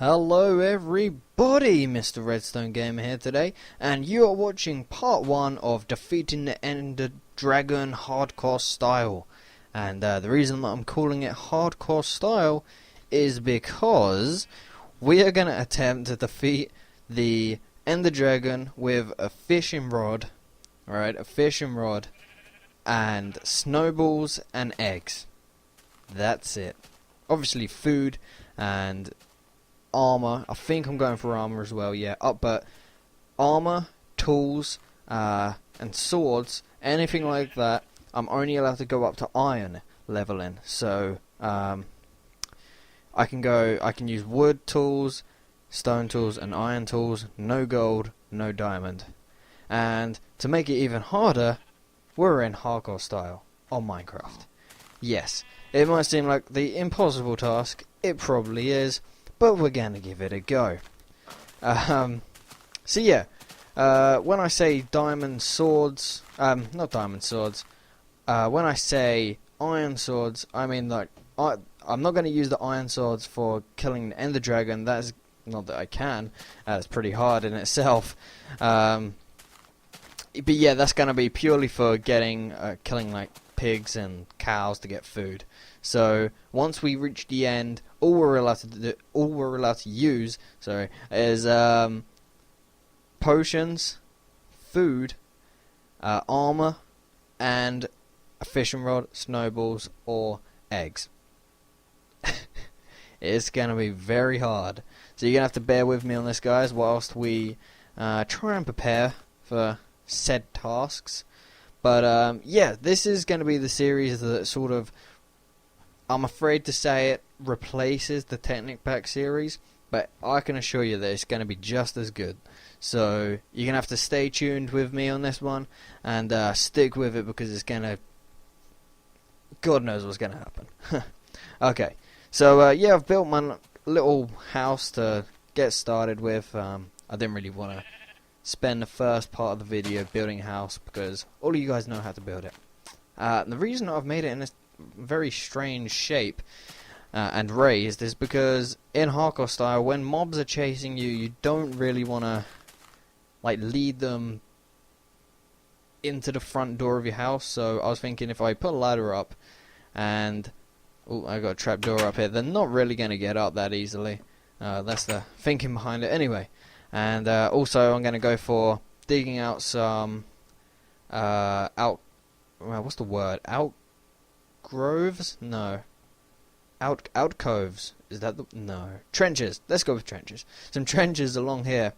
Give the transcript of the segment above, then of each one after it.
Hello everybody, Mr. Redstone Gamer here today, and you are watching part 1 of Defeating the Ender Dragon Hardcore Style. And the reason that I'm calling it Hardcore Style is because we are going to attempt to defeat the Ender Dragon with a fishing rod, alright, a fishing rod, and snowballs and eggs. That's it. Obviously food and armor. I think I'm going for armor as well, yeah. But armor, tools, and swords, anything like that, I'm only allowed to go up to iron leveling. So I can use wood tools, stone tools, and iron tools. No gold, no diamond. And to make it even harder, we're in hardcore style on Minecraft. Yes, it might seem like the impossible task. It probably is. But we're going to give it a go. So yeah, when I say diamond swords, not diamond swords, when I say iron swords, I mean like, I'm not going to use the iron swords for killing the Ender Dragon. That's not that I can, it's pretty hard in itself. But yeah, that's going to be purely for getting, killing like pigs and cows to get food. So once we reach the end, all we're allowed to use, is potions, food, armor, and a fishing rod, snowballs, or eggs. It's gonna be very hard, so you're gonna have to bear with me on this, guys, whilst we try and prepare for said tasks. But yeah, this is gonna be the series that sort of, I'm afraid to say it, replaces the Technic Pack series, but I can assure you that it's going to be just as good. So you're going to have to stay tuned with me on this one and stick with it, because it's going to, God knows what's going to happen. Okay, so yeah, I've built my little house to get started with. I didn't really want to spend the first part of the video building a house, because all of you guys know how to build it. The reason I've made it in this very strange shape and raised is because in hardcore style, when mobs are chasing you, you don't really want to like lead them into the front door of your house. So I was thinking, if I put a ladder up and I got a trap door up here, they're not really going to get up that easily. That's the thinking behind it anyway. And also I'm going to go for digging out some what's the word, outgroves? No. Outcoves. Is that the... No. Trenches. Let's go with trenches. Some trenches along here.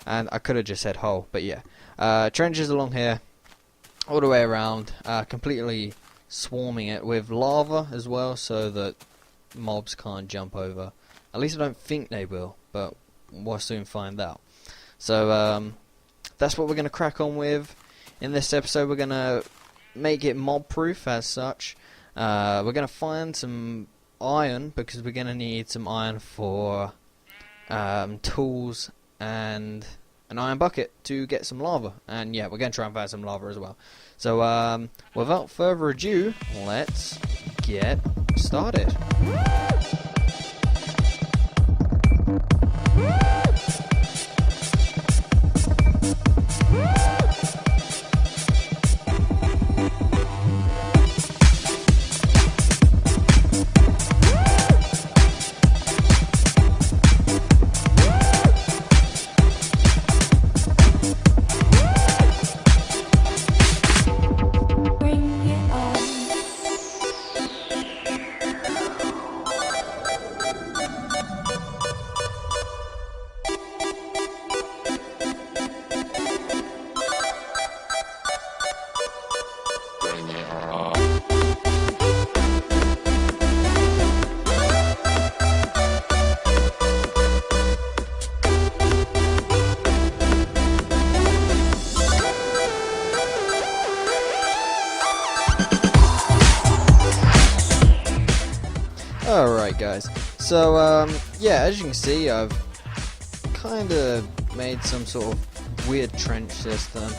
And I could have just said hole, but yeah. Trenches along here. All the way around. Completely swarming it with lava as well, so that mobs can't jump over. At least I don't think they will, but we'll soon find out. So, that's what we're going to crack on with. In this episode, we're going to make it mob-proof as such. We're going to find some iron, because we're going to need some iron for tools and an iron bucket to get some lava. And yeah, we're going to try and find some lava as well. So without further ado, let's get started. Alright guys, so yeah, as you can see, I've kind of made some sort of weird trench system.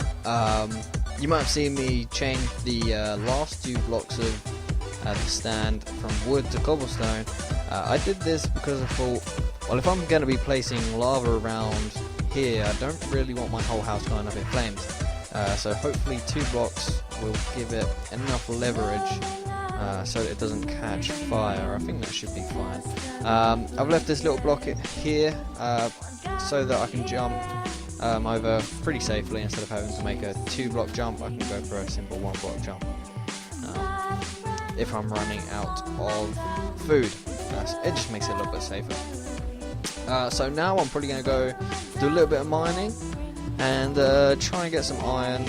You might have seen me change the last 2 blocks of the stand from wood to cobblestone. I did this because I thought well, if I'm going to be placing lava around here, I don't really want my whole house going up in flames. So hopefully 2 blocks will give it enough leverage so that it doesn't catch fire. I think that should be fine. I've left this little block here so that I can jump over pretty safely. Instead of having to make a 2-block jump, I can go for a simple 1-block jump if I'm running out of food. It just makes it a little bit safer. So now I'm probably going to go do a little bit of mining and try and get some iron,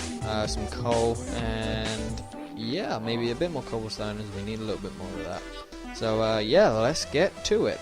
some coal, and yeah, maybe a bit more cobblestone, as we need a little bit more of that. So yeah, let's get to it.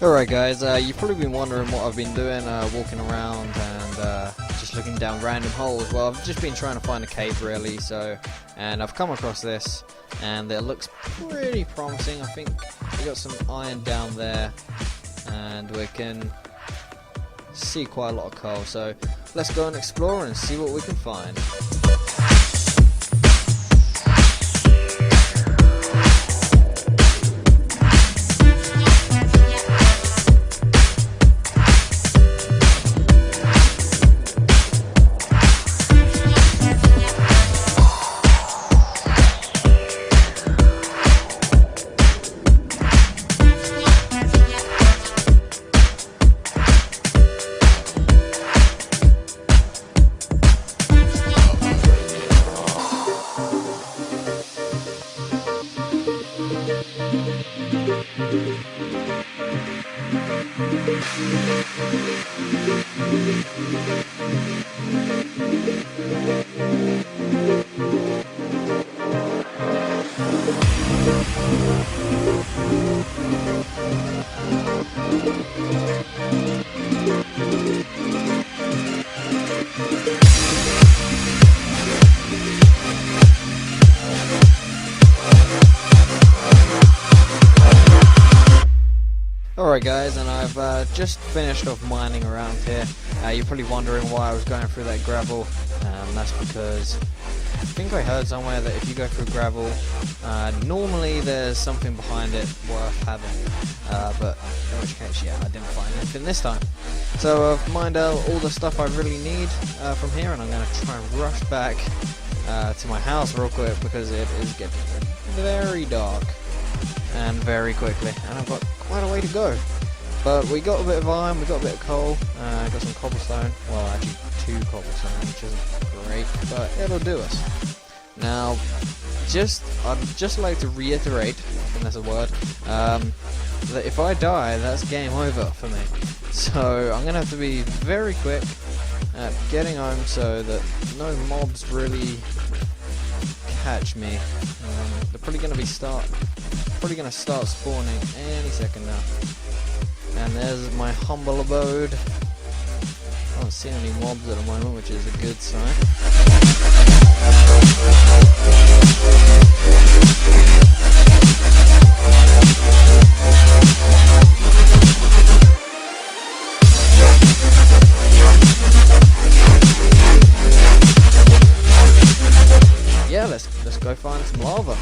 Alright guys, you've probably been wondering what I've been doing, walking around and just looking down random holes. Well, I've just been trying to find a cave really, and I've come across this and it looks pretty promising. I think we got some iron down there and we can see quite a lot of coal, so let's go and explore and see what we can find. Alright guys, and I've just finished off mining around here. You're probably wondering why I was going through that gravel. That's because I think I heard somewhere that if you go through gravel, normally there's something behind it worth having. But in which case, yeah, I didn't find anything this time. So I've mined out all the stuff I really need from here, and I'm going to try and rush back to my house real quick because it is getting very dark and very quickly, and I've got quite a way to go. But we got a bit of iron, we got a bit of coal, got some cobblestone. Well, actually 2 cobblestone, which isn't great, but it'll do us. Now, I'd just like to reiterate, I think that's a word, that if I die, that's game over for me. So I'm gonna have to be very quick at getting home so that no mobs really catch me. They're probably gonna start spawning any second now. And there's my humble abode. I don't see any mobs at the moment, which is a good sign. Yeah, let's go find some lava.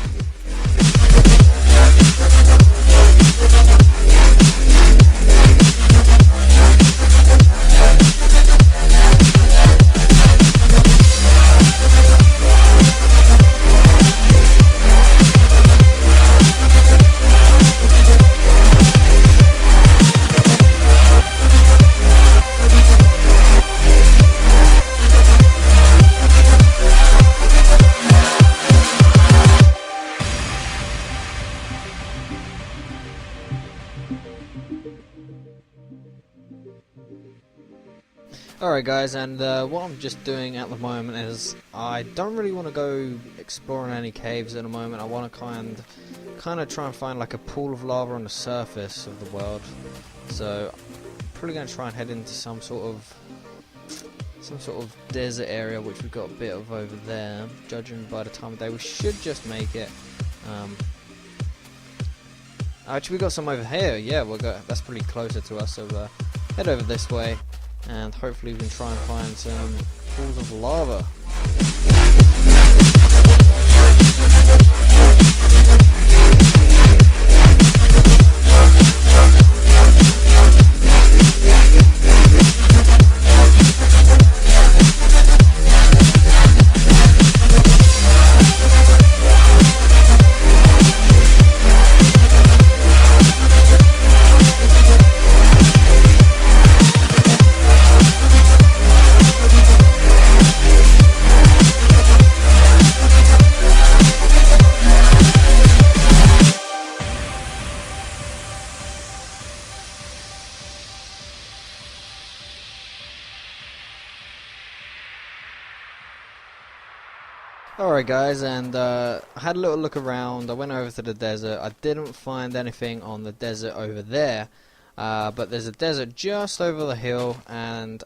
Alright guys, and what I'm just doing at the moment is I don't really want to go exploring any caves at the moment. I want to kind of try and find like a pool of lava on the surface of the world. So I'm probably going to try and head into some sort of desert area, which we've got a bit of over there. Judging by the time of day, we should just make it. Actually, we got some over here. Yeah, that's pretty closer to us. So head over this way, and hopefully we can try and find some pools of lava. Alright guys, and I had a little look around. I went over to the desert. I didn't find anything on the desert over there, but there's a desert just over the hill, and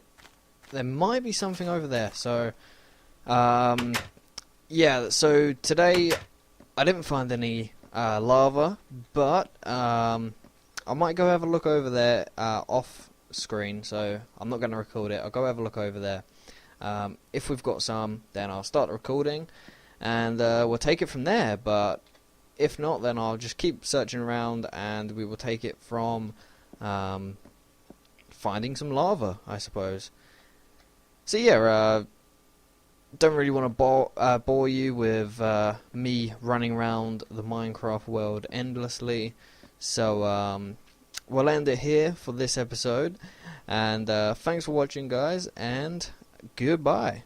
there might be something over there. So yeah, so today I didn't find any lava, but I might go have a look over there off screen, so I'm not going to record it. I'll go have a look over there. If we've got some, then I'll start recording, and we'll take it from there. But if not, then I'll just keep searching around, and we will take it from finding some lava, I suppose. So yeah, don't really want to bore you with me running around the Minecraft world endlessly. So we'll end it here for this episode, and thanks for watching, guys, and goodbye.